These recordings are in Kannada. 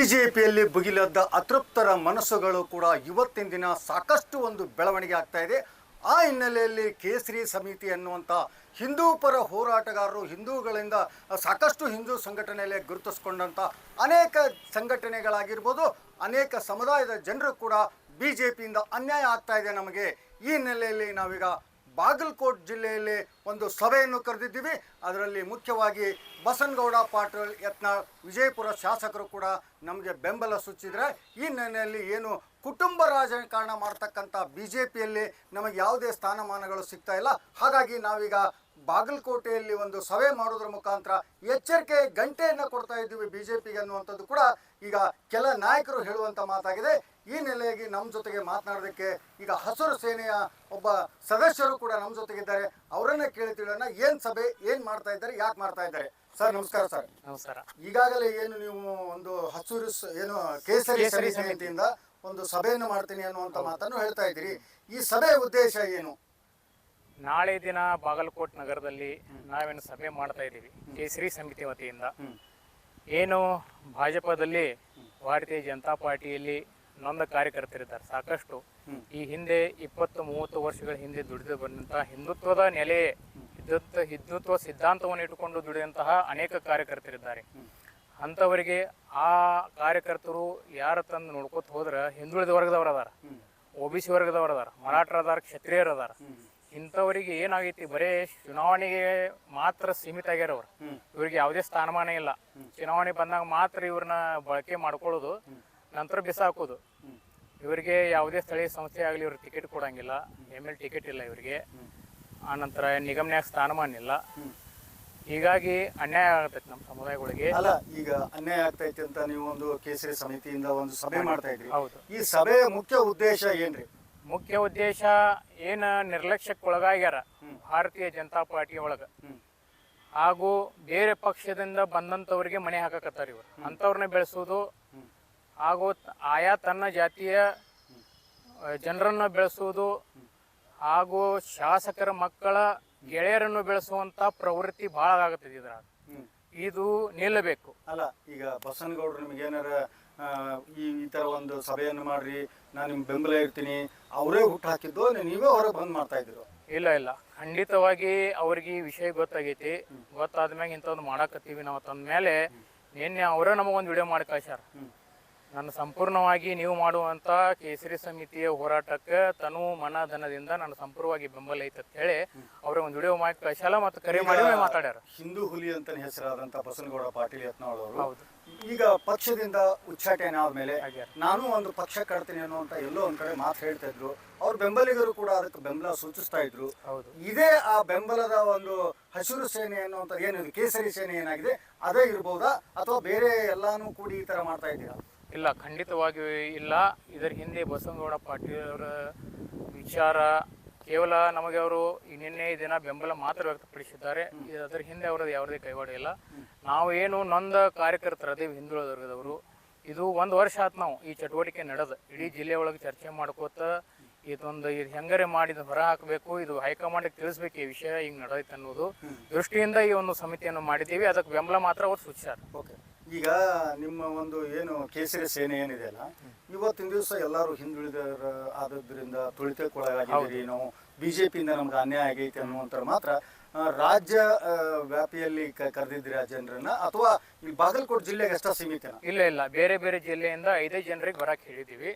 ಬಿಜೆಪಿಯಲ್ಲಿ ಭುಗಿಲೆದ್ದ ಅತೃಪ್ತರ ಮನಸ್ಸುಗಳು ಕೂಡ ಇವತ್ತಿನ ದಿನ ಸಾಕಷ್ಟು ಒಂದು ಬೆಳವಣಿಗೆ ಆಗ್ತಾ ಇದೆ. ಆ ಹಿನ್ನೆಲೆಯಲ್ಲಿ ಕೇಸರಿ ಸಮಿತಿ ಅನ್ನುವಂಥ ಹಿಂದೂ ಪರ ಹೋರಾಟಗಾರರು, ಹಿಂದೂಗಳಿಂದ ಸಾಕಷ್ಟು ಹಿಂದೂ ಸಂಘಟನೆಯಲ್ಲಿ ಗುರುತಿಸ್ಕೊಂಡಂಥ ಅನೇಕ ಸಂಘಟನೆಗಳಾಗಿರ್ಬೋದು, ಅನೇಕ ಸಮುದಾಯದ ಜನರು ಕೂಡ ಬಿಜೆಪಿಯಿಂದ ಅನ್ಯಾಯ ಆಗ್ತಾ ಇದೆ ನಮಗೆ. ಈ ಹಿನ್ನೆಲೆಯಲ್ಲಿ ನಾವೀಗ ಬಾಗಲಕೋಟೆ ಜಿಲ್ಲೆಯಲ್ಲಿ ಒಂದು ಸಭೆಯನ್ನು ಕರೆದಿದ್ದೀವಿ. ಅದರಲ್ಲಿ ಮುಖ್ಯವಾಗಿ ಬಸನಗೌಡ ಪಾಟೀಲ್ ಯತ್ನಾಳ್ ವಿಜಯಪುರ ಶಾಸಕರು ಕೂಡ ನಮಗೆ ಬೆಂಬಲ ಸೂಚಿಸಿದರೆ, ಈ ಹಿನ್ನೆಲೆಯಲ್ಲಿ ಏನು ಕುಟುಂಬ ರಾಜಕಾರಣ ಮಾಡ್ತಕ್ಕಂಥ ಬಿಜೆಪಿಯಲ್ಲಿ ನಮಗೆ ಯಾವುದೇ ಸ್ಥಾನಮಾನಗಳು ಸಿಗ್ತಾ ಇಲ್ಲ. ಹಾಗಾಗಿ ನಾವೀಗ ಬಾಗಲಕೋಟೆಯಲ್ಲಿ ಒಂದು ಸಭೆ ಮಾಡೋದ್ರ ಮುಖಾಂತರ ಎಚ್ಚರಿಕೆ ಗಂಟೆಯನ್ನು ಕೊಡ್ತಾ ಇದ್ದೀವಿ ಬಿಜೆಪಿಗೆ ಅನ್ನುವಂಥದ್ದು ಕೂಡ ಈಗ ಕೆಲ ನಾಯಕರು ಹೇಳುವಂಥ ಮಾತಾಗಿದೆ. ಈ ನೆಲೆಯಾಗಿ ನಮ್ಮ ಜೊತೆಗೆ ಮಾತನಾಡೋದಕ್ಕೆ ಈಗ ಹಸಿರು ಸೇನೆಯ ಒಬ್ಬ ಸದಸ್ಯರು ಕೂಡ ನಮ್ಮ ಜೊತೆಗಿದ್ದಾರೆ. ಅವರನ್ನೇ ಕೇಳಿ ತಿಳಿಯೋಣ, ಏನು ಸಭೆ, ಏನು ಮಾಡ್ತಾ ಇದ್ದಾರೆ, ಯಾಕೆ ಮಾಡ್ತಾ ಇದ್ದಾರೆ. ಸರ್ ನಮಸ್ಕಾರ. ಸರ್ ನಮಸ್ಕಾರ. ಈಗಾಗಲೇ ಏನು ನೀವು ಒಂದು ಹಸಿರು ಏನು ಕೇಸರಿ ಸಮಿತಿಯಿಂದ ಒಂದು ಸಭೆಯನ್ನು ಮಾಡ್ತೀನಿ ಅನ್ನುವಂಥ ಮಾತನ್ನು ಹೇಳ್ತಾ ಇದ್ದೀರಿ. ಈ ಸಭೆಯ ಉದ್ದೇಶ ಏನು? ನಾಳೆ ದಿನ ಬಾಗಲಕೋಟೆ ನಗರದಲ್ಲಿ ನಾವೇನು ಸಭೆ ಮಾಡ್ತಾ ಇದ್ದೀವಿ ಕೇಸರಿ ಸಮಿತಿ ವತಿಯಿಂದ. ಏನು ಭಾಜಪದಲ್ಲಿ, ಭಾರತೀಯ ಜನತಾ ಪಾರ್ಟಿಯಲ್ಲಿ ನೊಂದ ಕಾರ್ಯಕರ್ತರಿದ್ದಾರೆ ಸಾಕಷ್ಟು. ಈ ಹಿಂದೆ 20-30 ವರ್ಷಗಳ ಹಿಂದೆ ದುಡಿದು ಬಂದಂತಹ ಹಿಂದುತ್ವದ ನೆಲೆ, ಹಿಂದುತ್ವ ಸಿದ್ಧಾಂತವನ್ನು ಇಟ್ಟುಕೊಂಡು ದುಡಿದಂತಹ ಅನೇಕ ಕಾರ್ಯಕರ್ತರಿದ್ದಾರೆ. ಅಂಥವರಿಗೆ ಆ ಕಾರ್ಯಕರ್ತರು ಯಾರ ತಂದು ನೋಡ್ಕೊತ ಹೋದ್ರೆ ಹಿಂದುಳಿದ ವರ್ಗದವರು ಅದಾರ, OBC ವರ್ಗದವರು ಅದಾರ, ಮರಾಠರು ಅದಾರ, ಕ್ಷತ್ರಿಯರು ಅದಾರ. ಇಂಥವರಿಗೆ ಏನಾಗೈತಿ, ಬರೇ ಚುನಾವಣೆಗೆ ಮಾತ್ರ ಸೀಮಿತ ಆಗ್ಯಾರವ್ರು. ಇವ್ರಿಗೆ ಯಾವುದೇ ಸ್ಥಾನಮಾನ ಇಲ್ಲ. ಚುನಾವಣೆ ಬಂದಾಗ ಮಾತ್ರ ಇವ್ರನ್ನ ಬಳಕೆ ಮಾಡ್ಕೊಳ್ಳೋದು, ನಂತರ ಬಿಸಾಕೋದು. ಇವರಿಗೆ ಯಾವುದೇ ಸ್ಥಳೀಯ ಸಂಸ್ಥೆ ಆಗಲಿ ಇವ್ರಿಗೆ ಟಿಕೆಟ್ ಕೊಡಂಗಿಲ್ಲ, ML ಟಿಕೆಟ್ ಇಲ್ಲ ಇವರಿಗೆ. ಆನಂತರ ನಿಗಮನ್ಯಾಗ ಸ್ಥಾನಮಾನ ಇಲ್ಲ. ಹೀಗಾಗಿ ಅನ್ಯಾಯ ಆಗತೈತಿ ನಮ್ಮ ಸಮುದಾಯಗಳಿಗೆ. ಅಲ್ಲ, ಈಗ ಅನ್ಯಾಯ ಆಗ್ತೈತಿ ಅಂತ ನೀವು ಒಂದು ಕೇಸರಿ ಸಮಿತಿಯಿಂದ ಒಂದು ಸಭೆ ಮಾಡ್ತಾ ಇದ್ರಿ. ಹೌದು. ಈ ಸಭೆಯ ಮುಖ್ಯ ಉದ್ದೇಶ ಏನ್ರಿ? ಮುಖ್ಯ ಉದ್ದೇಶ ಏನ ನಿರ್ಲಕ್ಷ್ಯಕ್ಕೊಳಗಾಗ್ಯಾರ ಭಾರತೀಯ ಜನತಾ ಪಾರ್ಟಿ ಒಳಗ, ಹಾಗೂ ಬೇರೆ ಪಕ್ಷದಿಂದ ಬಂದಂಥವ್ರಿಗೆ ಮನೆ ಹಾಕಕತ್ತಾರ ಇವರು. ಅಂಥವ್ರನ್ನ ಬೆಳೆಸೋದು ಹಾಗೂ ಆಯಾ ತನ್ನ ಜಾತಿಯ ಜನರನ್ನು ಬೆಳೆಸುವುದು ಹಾಗೂ ಶಾಸಕರ ಮಕ್ಕಳ ಗೆಳೆಯರನ್ನು ಬೆಳೆಸುವಂತ ಪ್ರವೃತ್ತಿ ಬಹಳ ಆಗತ್ತದೆ. ಇದ್ರಾಗ ಇದು ನಿಲ್ಲಬೇಕು. ಅಲ್ಲ, ಈಗ ಬಸನಗೌಡರು ನಿಮ್ಗೆ ಏನಾರ ಈ ತರ ಒಂದು ಸಭೆಯನ್ನು ಮಾಡ್ರಿ, ನಾನು ನಿಮ್ಗೆ ಬೆಂಬಲ ಇರ್ತೀನಿ, ಅವರೇ ಹುಟ್ಟು ಹಾಕಿದ್ದು ನೀವೇ ಹೊರಗೆ ಬಂದ್ ಮಾಡ್ತಾ ಇದ್ರು? ಇಲ್ಲ, ಖಂಡಿತವಾಗಿ ಅವ್ರಿಗೆ ಈ ವಿಷಯ ಗೊತ್ತಾಗೈತಿ. ಗೊತ್ತಾದ್ಮ್ಯಾಗ ಇಂಥದ್ದು ಮಾಡಾಕತ್ತೀವಿ ನಾವು ತಂದ್ಮೇಲೆ ನಿನ್ನೆ ಅವರೇ ನಮಗೊಂದು ವಿಡಿಯೋ ಮಾಡಿ ಕಳ್ಸ್ಯಾರ. ನಾನು ಸಂಪೂರ್ಣವಾಗಿ ನೀವು ಮಾಡುವಂತ ಕೇಸರಿ ಸಮಿತಿಯ ಹೋರಾಟಕ್ಕೆ ತನು ಮನ ಧನದಿಂದ ನಾನು ಸಂಪೂರ್ಣವಾಗಿ ಬೆಂಬಲ ಐತೆ ಅಂತ ಹೇಳಿ ಅವ್ರ ಒಂದು ವಿಡಿಯೋ ಮಾಡಿ ಕಳ್ಸಲ್ಲ ಮತ್ತು ಕರೆ ಮಾಡಿ ಮಾತಾಡ್ಯಾರ. ಹಿಂದೂ ಹುಲಿ ಅಂತ ಹೆಸರಾದಂತ ಬಸನಗೌಡ ಪಾಟೀಲ್ ಯತ್ನಾಳ್ ಅವರು ಹೌದು, ಈಗ ಪಕ್ಷದಿಂದ ಉಚ್ಚಾಟನೆ ಆದ್ಮೇಲೆ ನಾನು ಒಂದು ಪಕ್ಷ ಕಟ್ತೀನಿ ಅನ್ನುವಂತ ಎಲ್ಲೋ ಒಂದ್ ಕಡೆ ಮಾತು ಹೇಳ್ತಾ ಇದ್ರು. ಅವ್ರ ಬೆಂಬಲಿಗರು ಕೂಡ ಅದಕ್ಕೆ ಬೆಂಬಲ ಸೂಚಿಸ್ತಾ ಇದ್ರು. ಇದೇ ಆ ಬೆಂಬಲದ ಒಂದು ಹಸಿರು ಸೇನೆ ಅನ್ನುವಂತ ಏನಿದೆ, ಕೇಸರಿ ಸೇನೆ ಏನಾಗಿದೆ ಅದೇ ಇರ್ಬೋದಾ, ಅಥವಾ ಬೇರೆ ಎಲ್ಲಾನು ಕೂಡಿ ಈ ತರ ಮಾಡ್ತಾ ಇದ್ದೀರಾ? ಇಲ್ಲ, ಖಂಡಿತವಾಗಿಯೂ ಇಲ್ಲ. ಇದರ ಹಿಂದೆ ಬಸನಗೌಡ ಪಾಟೀಲ್ ಅವರ ವಿಚಾರ ಕೇವಲ ನಮಗೆ ಅವರು ನಿನ್ನೆ ದಿನ ಬೆಂಬಲ ಮಾತ್ರ ವ್ಯಕ್ತಪಡಿಸಿದ್ದಾರೆ. ಅದರ ಹಿಂದೆ ಅವರದ್ದು ಯಾವುದೇ ಕೈವಾಡ ಇಲ್ಲ. ನಾವು ಏನು ನೊಂದ ಕಾರ್ಯಕರ್ತರು ಅದೇ ಹಿಂದುಳಿದ ವರ್ಗದವರು. ಇದು 1 ವರ್ಷ ಆಯ್ತು ನಾವು ಈ ಚಟುವಟಿಕೆ ನಡೆದ ಇಡೀ ಜಿಲ್ಲೆ ಒಳಗೆ ಚರ್ಚೆ ಮಾಡ್ಕೋತ ಇದು ಹೆಂಗರೆ ಮಾಡಿದ ಹೊರ ಹಾಕಬೇಕು, ಇದು ಹೈಕಮಾಂಡ್ಗೆ ತಿಳಿಸ್ಬೇಕು ಈ ವಿಷಯ ಹಿಂಗೆ ನಡೆದೈತೆ ಅನ್ನೋದು ದೃಷ್ಟಿಯಿಂದ ಈ ಒಂದು ಸಮಿತಿಯನ್ನು ಮಾಡಿದ್ದೀವಿ. ಅದಕ್ಕೆ ಬೆಂಬಲ ಮಾತ್ರ ಅವ್ರು ಸೂಚಿಸ್ಯಾರ. ಈಗ ನಿಮ್ಮ ಒಂದು ಏನು ಕೇಸರಿ ಸೇನೆ ಏನಿದೆ ಅಲ್ಲ, ಇವತ್ತಿನ ದಿವಸ ಎಲ್ಲರೂ ಹಿಂದುಳಿದ ಆದದ್ರಿಂದ ತುಳಿತಕ್ಕೊಳಗಾಗಿದ್ದೀರಿ, ನಾವು ಬಿಜೆಪಿಯಿಂದ ನಮ್ಗೆ ಅನ್ಯಾಯ ಆಗೈತೆ ಅನ್ನುವಂಥ ಮಾತ್ರ ರಾಜ್ಯ ವ್ಯಾಪಿಯಲ್ಲಿ ಕರೆದಿದ್ದೀರಿ ಆ ಜನರನ್ನ, ಅಥವಾ ಇಲ್ಲಿ ಬಾಗಲಕೋಟೆ ಜಿಲ್ಲೆಗೆ ಅಷ್ಟ ಸೀಮಿತ? ಇಲ್ಲ, ಬೇರೆ ಬೇರೆ ಜಿಲ್ಲೆಯಿಂದ 5 ಜನರಿಗೆ ಬರಕ್ ಹೇಳಿದೀವಿ.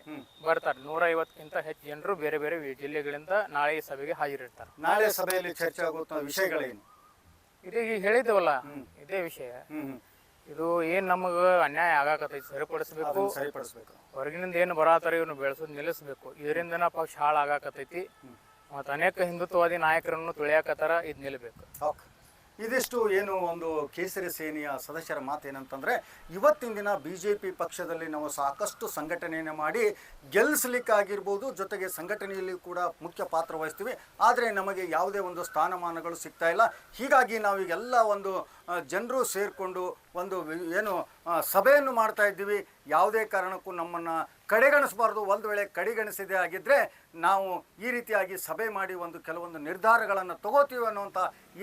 ಬರ್ತಾರೆ. 150ಕ್ಕಿಂತ ಹೆಚ್ಚು ಜನರು ಬೇರೆ ಬೇರೆ ಜಿಲ್ಲೆಗಳಿಂದ ನಾಳೆ ಸಭೆಗೆ ಹಾಜರಿರ್ತಾರೆ. ನಾಳೆ ಸಭೆಯಲ್ಲಿ ಚರ್ಚೆ ಆಗುತ್ತ ವಿಷಯಗಳೇನು? ಇದೇ ಹೇಳಿದವಲ್ಲ, ಇದೇ ವಿಷಯ. ಇದು ಏನ್ ನಮಗ ಅನ್ಯಾಯ ಆಗಾಕತೈತಿ, ಸರಿಪಡಿಸ್ಬೇಕು. ಹೊರಗಿನಿಂದ ಏನು ಬರಾತಾರ ಇವ್ರನ್ನ ಬೆಳೆಸೋದು ನಿಲ್ಲಿಸ್ಬೇಕು. ಇದರಿಂದ ಪಕ್ಷ ಹಾಳಾಗಾಕತೈತಿ ಮತ್ತು ಅನೇಕ ಹಿಂದುತ್ವವಾದಿ ನಾಯಕರನ್ನು ತುಳಿಯಾಕತ್ತಾರ. ಇದು ನಿಲ್ಲಬೇಕು. ಇದಿಷ್ಟು ಏನು ಒಂದು ಕೇಸರಿ ಸೇನೆಯ ಸದಸ್ಯರ ಮಾತೇನಂತಂದರೆ, ಇವತ್ತಿನ ದಿನ ಬಿಜೆಪಿ ಪಕ್ಷದಲ್ಲಿ ನಾವು ಸಾಕಷ್ಟು ಸಂಘಟನೆಯನ್ನು ಮಾಡಿ ಗೆಲ್ಲಿಸಲಿಕ್ಕಾಗಿರ್ಬೋದು, ಜೊತೆಗೆ ಸಂಘಟನೆಯಲ್ಲಿ ಕೂಡ ಮುಖ್ಯ ಪಾತ್ರ ವಹಿಸ್ತೀವಿ. ಆದರೆ ನಮಗೆ ಯಾವುದೇ ಒಂದು ಸ್ಥಾನಮಾನಗಳು ಸಿಗ್ತಾ ಇಲ್ಲ. ಹೀಗಾಗಿ ನಾವೀಗೆಲ್ಲ ಒಂದು ಜನರು ಸೇರಿಕೊಂಡು ಒಂದು ಏನು ಸಭೆಯನ್ನು ಮಾಡ್ತಾ ಇದ್ದೀವಿ. ಯಾವುದೇ ಕಾರಣಕ್ಕೂ ನಮ್ಮನ್ನು ಕಡೆಗಣಿಸಬಾರ್ದು. ಒಂದು ವೇಳೆ ಕಡೆಗಣಿಸಿದೆ ಆಗಿದ್ದರೆ ನಾವು ಈ ರೀತಿಯಾಗಿ ಸಭೆ ಮಾಡಿ ಒಂದು ಕೆಲವೊಂದು ನಿರ್ಧಾರಗಳನ್ನು ತಗೋತೀವಿ ಅನ್ನುವಂಥ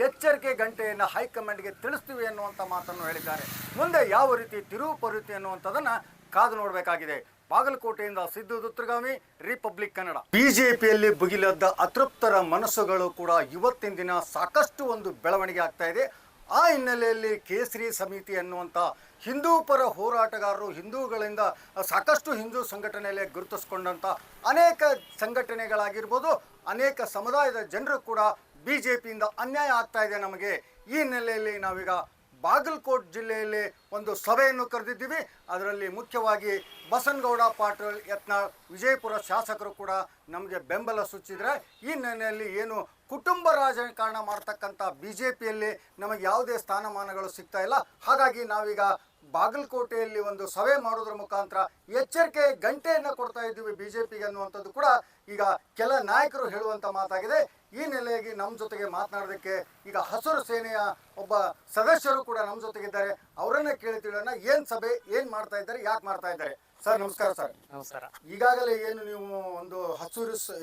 ಎಚ್ಚರಿಕೆ ಗಂಟೆಯನ್ನು ಹೈಕಮಾಂಡ್ಗೆ ತಿಳಿಸ್ತೀವಿ ಅನ್ನುವಂಥ ಮಾತನ್ನು ಹೇಳಿದ್ದಾರೆ. ಮುಂದೆ ಯಾವ ರೀತಿ ತಿರುವು ಪರುತಿ ಅನ್ನುವಂಥದ್ದನ್ನು ಕಾದು ನೋಡಬೇಕಾಗಿದೆ. ಬಾಗಲಕೋಟೆಯಿಂದ ಸಿದ್ದು ದುತ್ರಗಾಮಿ, ರಿಪಬ್ಲಿಕ್ ಕನ್ನಡ. ಬಿಜೆಪಿಯಲ್ಲಿ ಭುಗಿಲೆದ್ದ ಅತೃಪ್ತರ ಮನಸ್ಸುಗಳು ಕೂಡ ಇವತ್ತಿನ ದಿನ ಸಾಕಷ್ಟು ಒಂದು ಬೆಳವಣಿಗೆ ಆಗ್ತಾ ಇದೆ. ಆ ಹಿನ್ನೆಲೆಯಲ್ಲಿ ಕೇಸರಿ ಸಮಿತಿ ಅನ್ನುವಂಥ ಹಿಂದೂ ಪರ ಹೋರಾಟಗಾರರು, ಹಿಂದೂಗಳಿಂದ ಸಾಕಷ್ಟು ಹಿಂದೂ ಸಂಘಟನೆಯಲ್ಲಿ ಗುರುತಿಸ್ಕೊಂಡಂಥ ಅನೇಕ ಸಂಘಟನೆಗಳಾಗಿರ್ಬೋದು, ಅನೇಕ ಸಮುದಾಯದ ಜನರು ಕೂಡ ಬಿಜೆಪಿಯಿಂದ ಅನ್ಯಾಯ ಆಗ್ತಾ ಇದೆ ನಮಗೆ. ಈ ಹಿನ್ನೆಲೆಯಲ್ಲಿ ನಾವೀಗ ಬಾಗಲಕೋಟ್ ಜಿಲ್ಲೆಯಲ್ಲಿ ಒಂದು ಸಭೆಯನ್ನು ಕರೆದಿದ್ದೀವಿ. ಅದರಲ್ಲಿ ಮುಖ್ಯವಾಗಿ ಬಸನಗೌಡ ಪಾಟೀಲ್ ಯತ್ನಾಳ್, ವಿಜಯಪುರ ಶಾಸಕರು ಕೂಡ ನಮಗೆ ಬೆಂಬಲ ಸೂಚಿಸಿದರೆ, ಈ ಹಿನ್ನೆಲೆಯಲ್ಲಿ ಏನು ಕುಟುಂಬ ರಾಜಕಾರಣ ಮಾಡ್ತಕ್ಕಂಥ ಬಿಜೆಪಿಯಲ್ಲಿ ನಮಗೆ ಯಾವುದೇ ಸ್ಥಾನಮಾನಗಳು ಸಿಗ್ತಾ ಇಲ್ಲ. ಹಾಗಾಗಿ ನಾವೀಗ ಬಾಗಲಕೋಟೆಯಲ್ಲಿ ಒಂದು ಸಭೆ ಮಾಡೋದ್ರ ಮುಖಾಂತರ ಎಚ್ಚರಿಕೆ ಗಂಟೆಯನ್ನು ಕೊಡ್ತಾ ಇದ್ದೀವಿ ಬಿಜೆಪಿಗೆ ಅನ್ನುವಂಥದ್ದು ಕೂಡ ಈಗ ಕೆಲ ನಾಯಕರು ಹೇಳುವಂಥ ಮಾತಾಗಿದೆ. ಈ ನೆಲೆಯಾಗಿ ನಮ್ಮ ಜೊತೆಗೆ ಮಾತನಾಡೋದಕ್ಕೆ ಈಗ ಹಸಿರು ಸೇನೆಯ ಒಬ್ಬ ಸದಸ್ಯರು ಕೂಡ ನಮ್ಮ ಜೊತೆಗಿದ್ದಾರೆ. ಅವರನ್ನೇ ಕೇಳಿ ತಿಳಿಯೋಣ, ಏನು ಸಭೆ, ಏನು ಮಾಡ್ತಾ ಇದ್ದಾರೆ, ಯಾಕೆ ಮಾಡ್ತಾ ಇದ್ದಾರೆ. ಸರ್ ನಮಸ್ಕಾರ. ಸರ್ ನಮಸ್ಕಾರ. ಈಗಾಗಲೇ ಏನು ನೀವು ಒಂದು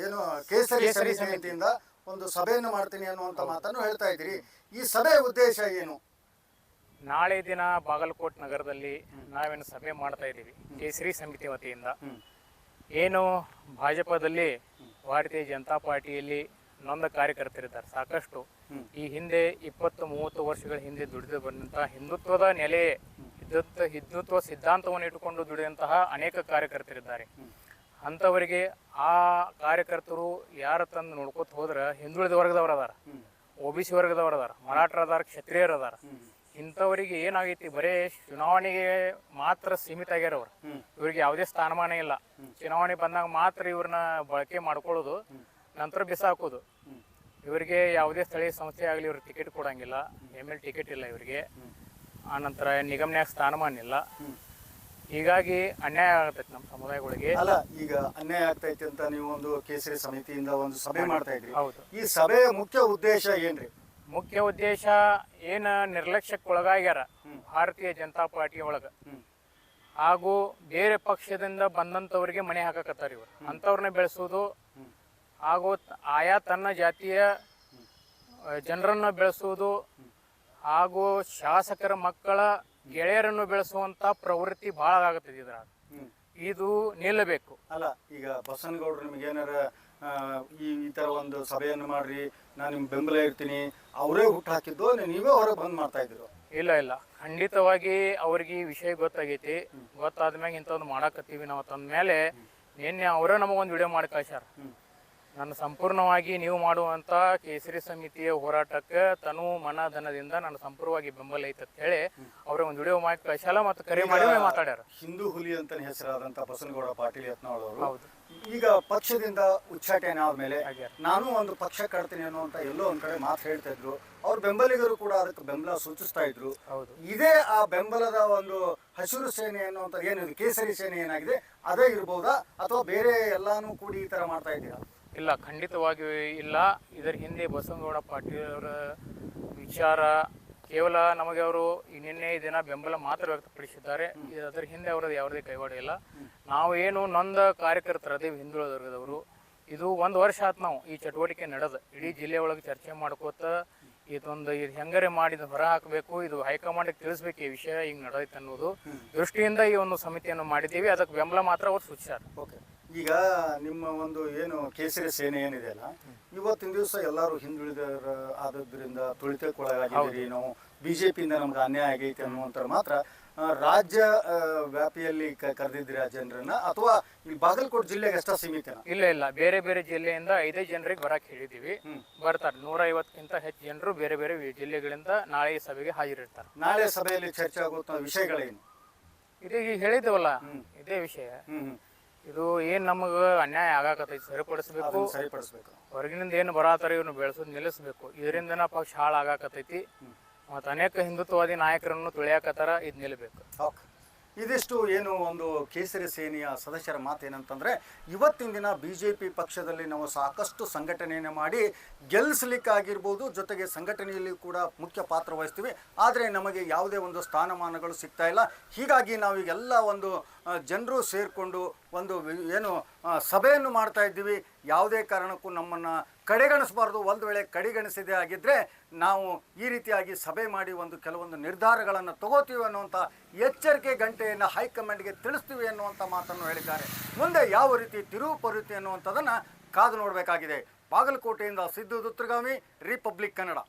ಏನು ಕೇಸರಿ ಸಮಿತಿಯಿಂದ ಒಂದು ಸಭೆಯನ್ನು ಮಾಡ್ತೀನಿ ಅನ್ನುವಂಥ ಮಾತನ್ನು ಹೇಳ್ತಾ ಇದ್ದೀರಿ. ಈ ಸಭೆಯ ಉದ್ದೇಶ ಏನು? ನಾಳೆ ದಿನ ಬಾಗಲಕೋಟ್ ನಗರದಲ್ಲಿ ನಾವೇನು ಸಭೆ ಮಾಡ್ತಾ ಇದ್ದೀವಿ ಕೇಸರಿ ಸಮಿತಿ ವತಿಯಿಂದ. ಏನು ಭಾಜಪದಲ್ಲಿ ಭಾರತೀಯ ಜನತಾ ಪಾರ್ಟಿಯಲ್ಲಿ ನೊಂದ ಕಾರ್ಯಕರ್ತರಿದ್ದಾರೆ ಸಾಕಷ್ಟು. ಈ ಹಿಂದೆ 20-30 ವರ್ಷಗಳ ಹಿಂದೆ ದುಡಿದು ಬಂದಂತಹ ಹಿಂದುತ್ವದ ನೆಲೆ, ಹಿಂದುತ್ವ ಸಿದ್ಧಾಂತವನ್ನು ಇಟ್ಟುಕೊಂಡು ದುಡಿದಂತಹ ಅನೇಕ ಕಾರ್ಯಕರ್ತರಿದ್ದಾರೆ. ಅಂಥವರಿಗೆ ಆ ಕಾರ್ಯಕರ್ತರು ಯಾರ ತಂದು ನೋಡ್ಕೊತ ಹೋದ್ರೆ ಹಿಂದುಳಿದ ವರ್ಗದವ್ರು ಅದಾರ, OBC ವರ್ಗದವ್ರು ಅದಾರ, ಮರಾಠರದಾರ, ಕ್ಷತ್ರಿಯರು ಅದಾರ. ಇಂಥವರಿಗೆ ಏನಾಗೈತಿ, ಬರೇ ಚುನಾವಣೆಗೆ ಮಾತ್ರ ಸೀಮಿತ ಆಗ್ಯಾರವ್ರು. ಇವ್ರಿಗೆ ಯಾವುದೇ ಸ್ಥಾನಮಾನ ಇಲ್ಲ. ಚುನಾವಣೆ ಬಂದಾಗ ಮಾತ್ರ ಇವ್ರನ್ನ ಬಳಕೆ ಮಾಡ್ಕೊಳ್ಳೋದು, ನಂತರ ಬಿಸಾಕೋದು. ಇವರಿಗೆ ಯಾವುದೇ ಸ್ಥಳೀಯ ಸಂಸ್ಥೆ ಆಗಲಿ ಇವ್ರಿಗೆ ಟಿಕೆಟ್ ಕೊಡಂಗಿಲ್ಲ, ML ಟಿಕೆಟ್ ಇಲ್ಲ ಇವರಿಗೆ. ಆನಂತರ ನಿಗಮನ್ಯಾಗ ಸ್ಥಾನಮಾನ ಇಲ್ಲ. ಹೀಗಾಗಿ ಅನ್ಯಾಯ ಆಗತೈತಿ ನಮ್ಮ ಸಮುದಾಯಗಳಿಗೆ. ಅಲ್ಲ, ಈಗ ಅನ್ಯಾಯ ಆಗ್ತೈತಿ ಅಂತ ನೀವು ಒಂದು ಕೇಸರಿ ಸಮಿತಿಯಿಂದ ಒಂದು ಸಭೆ ಮಾಡ್ತಾ ಇದ್ರಿ. ಹೌದು. ಈ ಸಭೆಯ ಮುಖ್ಯ ಉದ್ದೇಶ ಏನ್ರಿ? ಮುಖ್ಯ ಉದ್ದೇಶ ಏನ ನಿರ್ಲಕ್ಷ್ಯಕ್ಕೆ ಒಳಗಾಗ್ಯಾರ ಭಾರತೀಯ ಜನತಾ ಪಾರ್ಟಿ ಒಳಗ, ಹಾಗೂ ಬೇರೆ ಪಕ್ಷದಿಂದ ಬಂದಂತವ್ರಿಗೆ ಮನೆ ಹಾಕಕತ್ತಾರ ಇವರು. ಅಂಥವ್ರನ್ನ ಬೆಳೆಸೋದು ಹಾಗೂ ಆಯಾ ತನ್ನ ಜಾತಿಯ ಜನರನ್ನು ಬೆಳೆಸುವುದು ಹಾಗೂ ಶಾಸಕರ ಮಕ್ಕಳ ಗೆಳೆಯರನ್ನು ಬೆಳೆಸುವಂತ ಪ್ರವೃತ್ತಿ ಬಹಳ ಆಗತ್ತದೆ. ಇದ್ರಾಗ ಇದು ನಿಲ್ಲಬೇಕು. ಅಲ್ಲ, ಈಗ ಬಸನಗೌಡರು ನಿಮ್ಗೆ ಏನಾರ ಈ ತರ ಒಂದು ಸಭೆಯನ್ನು ಮಾಡ್ರಿ, ನಾನು ನಿಮ್ಗೆ ಬೆಂಬಲ ಇರ್ತೀನಿ, ಅವರೇ ಹುಟ್ಟು ಹಾಕಿದ್ದು ನೀವೇ ಹೊರಗೆ ಬಂದ್ ಮಾಡ್ತಾ ಇದ್ರು? ಇಲ್ಲ ಇಲ್ಲ, ಖಂಡಿತವಾಗಿ ಅವ್ರಿಗೆ ಈ ವಿಷಯ ಗೊತ್ತಾಗೈತಿ. ಗೊತ್ತಾದ್ಮ್ಯಾಗ ಇಂಥದ್ದು ಮಾಡಾಕತ್ತೀವಿ ನಾವು ತಂದ್ಮೇಲೆ ನಿನ್ನೆ ಅವರೇ ನಮಗೊಂದು ವಿಡಿಯೋ ಮಾಡಿ ಕಳ್ಸ್ಯಾರ. ನನ್ನ ಸಂಪೂರ್ಣವಾಗಿ ನೀವು ಮಾಡುವಂತ ಕೇಸರಿ ಸಮಿತಿಯ ಹೋರಾಟಕ್ಕೆ ತನು ಮನ ಧನದಿಂದ ನಾನು ಸಂಪೂರ್ಣವಾಗಿ ಬೆಂಬಲ ಐತೆ ಅಂತ ಹೇಳಿ ಅವ್ರ ಒಂದು ವಿಡಿಯೋ ಮಾಡಿ ಕಳ್ಸಲ್ಲ ಮತ್ತು ಕರೆ ಮಾಡಿ ಮಾತಾಡ್ಯಾರ. ಹಿಂದೂ ಹುಲಿ ಅಂತ ಹೆಸರಾದಂತ ಬಸನಗೌಡ ಪಾಟೀಲ್ ಯತ್ನಾಳ್ ಅವರು ಹೌದು. ಈಗ ಪಕ್ಷದಿಂದ ಉಚ್ಚಾಟನೆ ಆದ್ಮೇಲೆ ನಾನು ಒಂದು ಪಕ್ಷ ಕಟ್ತೀನಿ ಅನ್ನುವಂತ ಎಲ್ಲೋ ಒಂದ್ ಕಡೆ ಮಾತು ಹೇಳ್ತಾ ಇದ್ರು. ಅವ್ರ ಬೆಂಬಲಿಗರು ಕೂಡ ಅದಕ್ಕೆ ಬೆಂಬಲ ಸೂಚಿಸ್ತಾ ಇದ್ರು. ಇದೇ ಆ ಬೆಂಬಲದ ಒಂದು ಹಸಿರು ಸೇನೆ ಅನ್ನುವಂತ ಏನಿದೆ, ಕೇಸರಿ ಸೇನೆ ಏನಾಗಿದೆ ಅದೇ ಇರ್ಬೋದಾ, ಅಥವಾ ಬೇರೆ ಎಲ್ಲಾನು ಕೂಡಿ ಈ ತರ ಮಾಡ್ತಾ ಇದ್ದೀರಾ? ಇಲ್ಲ, ಖಂಡಿತವಾಗಿಯೂ ಇಲ್ಲ. ಇದರ ಹಿಂದೆ ಬಸನಗೌಡ ಪಾಟೀಲ್ ಅವರ ವಿಚಾರ ಕೇವಲ ನಮಗೆ ಅವರು ನಿನ್ನೆ ದಿನ ಬೆಂಬಲ ಮಾತ್ರ ವ್ಯಕ್ತಪಡಿಸಿದ್ದಾರೆ. ಅದರ ಹಿಂದೆ ಅವರದ್ದು ಯಾವುದೇ ಕೈವಾಡ ಇಲ್ಲ. ನಾವು ಏನು ನೊಂದ ಕಾರ್ಯಕರ್ತರದೇವಿ ಹಿಂದುಳಿದ ವರ್ಗದವರು. ಇದು 1 ವರ್ಷ ಆಯ್ತು ನಾವು ಈ ಚಟುವಟಿಕೆ ನಡೆದ ಇಡೀ ಜಿಲ್ಲೆ ಒಳಗೆ ಚರ್ಚೆ ಮಾಡ್ಕೋತ ಇದು ಹೆಂಗರೆ ಮಾಡಿದ ಹೊರ ಹಾಕಬೇಕು, ಇದು ಹೈಕಮಾಂಡ್ಗೆ ತಿಳಿಸ್ಬೇಕು ಈ ವಿಷಯ ಹಿಂಗೆ ನಡೆದೈತೆ ಅನ್ನೋದು ದೃಷ್ಟಿಯಿಂದ ಈ ಒಂದು ಸಮಿತಿಯನ್ನು ಮಾಡಿದ್ದೀವಿ. ಅದಕ್ಕೆ ಬೆಂಬಲ ಮಾತ್ರ ಅವ್ರು ಸೂಚಿಸ್ಯಾರ. ಓಕೆ, ಈಗ ನಿಮ್ಮ ಒಂದು ಏನು ಕೇಸರಿ ಸೇನೆ ಏನಿದೆ ಅಲ್ಲ, ಇವತ್ತಿನ ದಿವಸ ಎಲ್ಲರೂ ಹಿಂದುಳಿದ ಆದದ್ರಿಂದ ತುಳಿತಕ್ಕೊಳಗಾಗಿದ್ದೀರಿ, ನಾವು ಬಿಜೆಪಿಯಿಂದ ನಮ್ಗೆ ಅನ್ಯಾಯ ಆಗೈತೆ ಅನ್ನುವಂಥ ಮಾತ್ರ ರಾಜ್ಯ ವ್ಯಾಪಿಯಲ್ಲಿ ಕರೆದಿದ್ದೀರಿ ಆ ಜನರನ್ನ, ಅಥವಾ ಇಲ್ಲಿ ಬಾಗಲಕೋಟೆ ಜಿಲ್ಲೆಗೆ ಅಷ್ಟೇ ಸೀಮಿತ? ಇಲ್ಲ ಇಲ್ಲ, ಬೇರೆ ಬೇರೆ ಜಿಲ್ಲೆಯಿಂದ 5 ಜನರಿಗೆ ಬರಕ್ ಹೇಳಿದೀವಿ. ಬರ್ತಾರೆ. 150ಕ್ಕಿಂತ ಹೆಚ್ಚು ಜನರು ಬೇರೆ ಬೇರೆ ಜಿಲ್ಲೆಗಳಿಂದ ನಾಳೆ ಸಭೆಗೆ ಹಾಜರಿರ್ತಾರೆ. ನಾಳೆ ಸಭೆಯಲ್ಲಿ ಚರ್ಚೆ ಆಗುತ್ತ ವಿಷಯಗಳೇನು? ಇದೇ ಹೇಳಿದವಲ್ಲ, ಇದೇ ವಿಷಯ. ಇದು ಏನ್ ನಮಗ ಅನ್ಯಾಯ ಆಗಾಕತ್ತೈತಿ, ಸರಿಪಡಿಸ್ಬೇಕು. ಹೊರಗಿನಿಂದ ಏನು ಬರಾತಾರ ಇವ್ನು ಬೆಳೆಸೋದು ನಿಲ್ಲಿಸ್ಬೇಕು. ಇದರಿಂದ ಪಕ್ಷ ಹಾಳು ಆಗಾಕತ್ತೈತಿ. ಮತ್ತು ಅನೇಕ ಹಿಂದುತ್ವವಾದಿ ನಾಯಕರನ್ನು ತುಳಿಯಾಕತ್ತಾರ, ಇದು ನಿಲ್ಲಬೇಕು. ಇದಿಷ್ಟು ಏನು ಒಂದು ಕೇಸರಿ ಸೇನೆಯ ಸದಸ್ಯರ ಮಾತೇನಂತಂದರೆ, ಇವತ್ತಿನ ದಿನ ಬಿಜೆಪಿ ಪಕ್ಷದಲ್ಲಿ ನಾವು ಸಾಕಷ್ಟು ಸಂಘಟನೆಯನ್ನು ಮಾಡಿ ಗೆಲ್ಲಿಸಲಿಕ್ಕಾಗಿರ್ಬೋದು, ಜೊತೆಗೆ ಸಂಘಟನೆಯಲ್ಲಿ ಕೂಡ ಮುಖ್ಯ ಪಾತ್ರ ವಹಿಸ್ತೀವಿ. ಆದರೆ ನಮಗೆ ಯಾವುದೇ ಒಂದು ಸ್ಥಾನಮಾನಗಳು ಸಿಗ್ತಾ ಇಲ್ಲ. ಹೀಗಾಗಿ ನಾವೀಗೆಲ್ಲ ಒಂದು ಜನರು ಸೇರಿಕೊಂಡು ಒಂದು ಏನು ಸಭೆಯನ್ನು ಮಾಡ್ತಾ ಇದ್ದೀವಿ. ಯಾವುದೇ ಕಾರಣಕ್ಕೂ ನಮ್ಮನ್ನು ಕಡೆಗಣಿಸಬಾರ್ದು. ಒಂದು ವೇಳೆ ಕಡೆಗಣಿಸಿದೆ ಆಗಿದ್ದರೆ ನಾವು ಈ ರೀತಿಯಾಗಿ ಸಭೆ ಮಾಡಿ ಒಂದು ಕೆಲವೊಂದು ನಿರ್ಧಾರಗಳನ್ನು ತಗೋತೀವಿ ಅನ್ನುವಂಥ ಎಚ್ಚರಿಕೆ ಗಂಟೆಯನ್ನು ಹೈಕಮಾಂಡ್ಗೆ ತಿಳಿಸ್ತೀವಿ ಅನ್ನುವಂಥ ಮಾತನ್ನು ಹೇಳಿದ್ದಾರೆ. ಮುಂದೆ ಯಾವ ರೀತಿ ತಿರುವು ಪರುತಿ ಅನ್ನುವಂಥದ್ದನ್ನು ಕಾದು ನೋಡಬೇಕಾಗಿದೆ. ಬಾಗಲಕೋಟೆಯಿಂದ ಸಿದ್ದು ದುತ್ರಗಾಮಿ, ರಿಪಬ್ಲಿಕ್ ಕನ್ನಡ.